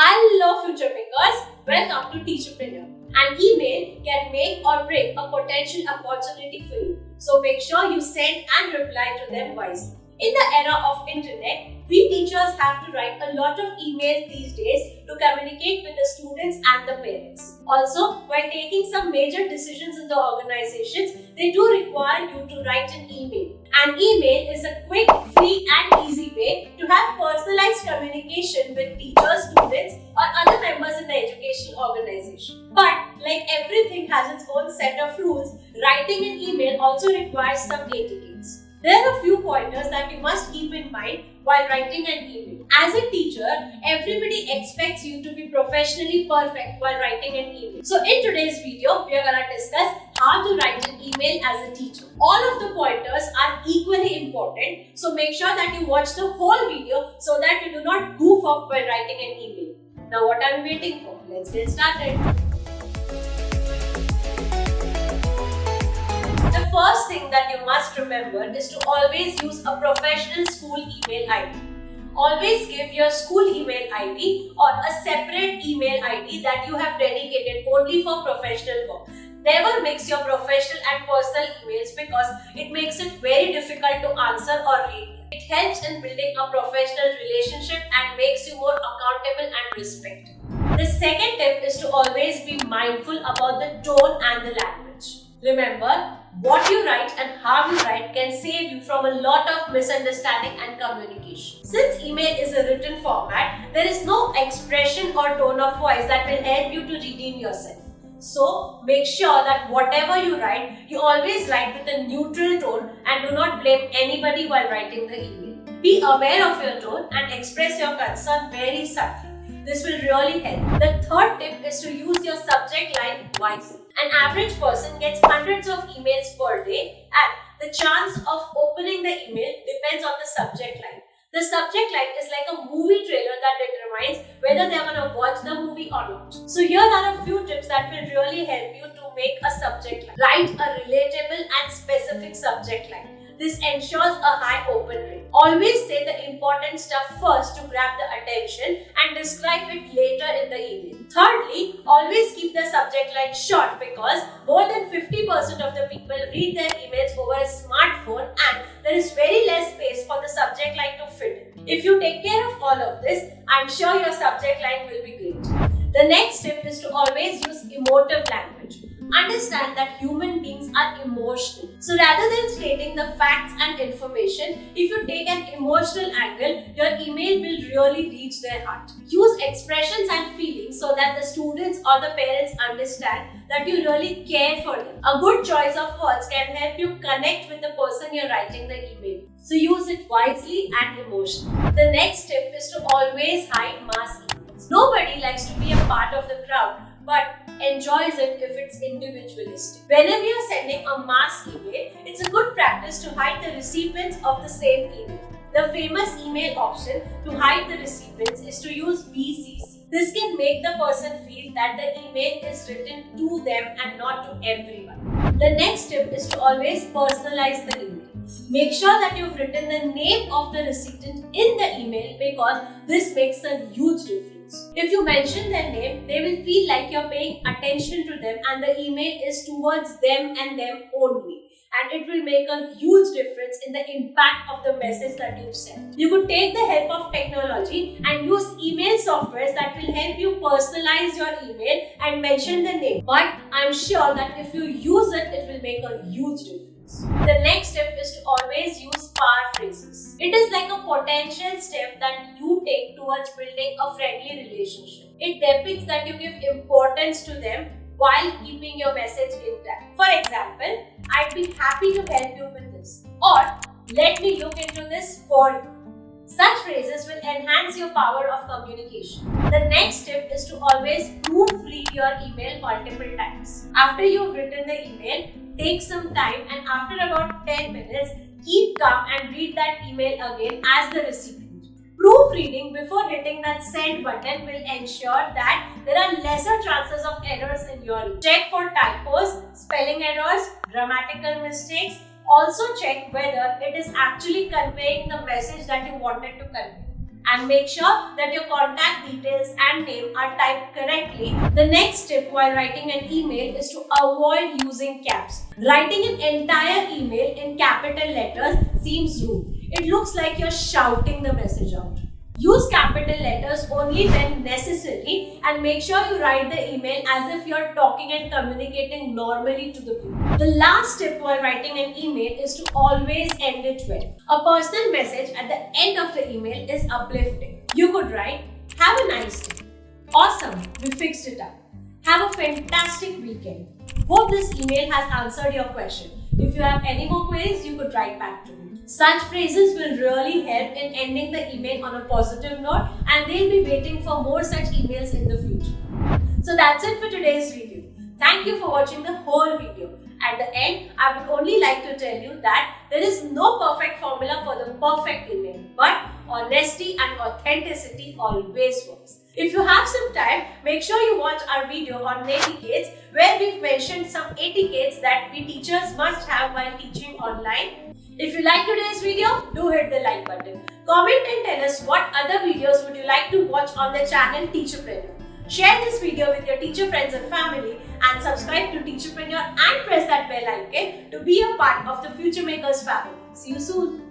Hello future makers, welcome to TeacherPreneur. An email can make or break a potential opportunity for you. So make sure you send and reply to them wisely. In the era of internet, we teachers have to write a lot of emails these days to communicate with the students and the parents. Also, while taking some major decisions in the organizations, they do require you to write an email. An email is a quick, free and easy way to have personalized communication with teachers, students or other members in the educational organization. But like everything has its own set of rules, writing an email also requires some etiquettes. There are a few pointers that you must keep in mind while writing an email. As a teacher, everybody expects you to be professionally perfect while writing an email. So in today's video, we are going to discuss how to write an email as a teacher. All of the pointers are equally important, so make sure that you watch the whole video so that you do not goof up while writing an email. Now what are we waiting for? Let's get started. The first thing that you must remember is to always use a professional school email ID. Always give your school email ID or a separate email ID that you have dedicated only for professional work. Never mix your professional and personal emails because it makes it very difficult to answer or read. It helps in building a professional relationship and makes you more accountable and respected. The second tip is to always be mindful about the tone and the language. Remember, what you write and how you write can save you from a lot of misunderstanding and communication. Since email is a written format, there is no expression or tone of voice that will help you to redeem yourself. So, make sure that whatever you write, you always write with a neutral tone and do not blame anybody while writing the email. Be aware of your tone and express your concern very subtly. This will really help. The third tip is to use your subject line wisely. An average person gets hundreds of emails per day and the chance of opening the email depends on the subject line. The subject line is like a movie trailer that determines whether they are going to watch the movie or not. So here are a few tips that will really help you to make a subject line. Write a relatable and specific subject line. This ensures a high open rate. Always say the important stuff first to grab the attention and describe it later in the email. Thirdly, always keep the subject line short because more than 50% of the people read their emails over a smartphone and there is very less space for the subject line to fit in. If you take care of all of this, I'm sure your subject line will be great. The next tip is to always use emotive language. Understand that human beings are emotional. So rather than stating the facts and information, if you take an emotional angle, your email will really reach their heart. Use expressions and feelings so that the students or the parents understand that you really care for them. A good choice of words can help you connect with the person you're writing the email. So use it wisely and emotionally. The next tip is to always hide mass emails. Nobody likes to be a part of the crowd, but enjoys it if it's individualistic. Whenever you're sending a mass email, it's a good practice to hide the recipients of the same email. The famous email option to hide the recipients is to use BCC. This can make the person feel that the email is written to them and not to everyone. The next tip is to always personalize the email. Make sure that you've written the name of the recipient in the email because this makes a huge difference. If you mention their name, they will feel like you're paying attention to them and the email is towards them and them only. And it will make a huge difference in the impact of the message that you've sent. You could take the help of technology and use email softwares that will help you personalize your email and mention the name. But I'm sure that if you use it, it will make a huge difference. The next step is to always use power phrases. It is like a potential step that you take towards building a friendly relationship. It depicts that you give importance to them while keeping your message intact. For example, I'd be happy to help you with this, or let me look into this for you. Such phrases will enhance your power of communication. The next tip is to always proofread your email multiple times. After you've written the email, take some time and after about 10 minutes, keep calm and read that email again as the recipient. Proofreading before hitting that send button will ensure that there are lesser chances of errors in your email. Check for typos, spelling errors, grammatical mistakes. Also check whether it is actually conveying the message that you wanted to convey. And make sure that your contact details and name are typed correctly. The next tip while writing an email is to avoid using caps. Writing an entire email in capital letters seems rude. It looks like you're shouting the message out. Use capital letters only when necessary and make sure you write the email as if you're talking and communicating normally to the people. The last tip while writing an email is to always end it well. A personal message at the end of the email is uplifting. You could write, "Have a nice day. Awesome, we fixed it up. Have a fantastic weekend. Hope this email has answered your question. If you have any more queries, you could write back to me." Such phrases will really help in ending the email on a positive note, and they'll be waiting for more such emails in the future. So that's it for today's video. Thank you for watching the whole video. At the end, I would only like to tell you that there is no perfect formula for the perfect email, but honesty and authenticity always works. If you have some time, make sure you watch our video on etiquettes, where we've mentioned some etiquettes that we teachers must have while teaching online. If you like today's video, do hit the like button. Comment and tell us what other videos would you like to watch on the channel TeacherPreneur. Share this video with your teacher friends and family, and subscribe to TeacherPreneur and press that bell icon to be a part of the Future Makers family. See you soon.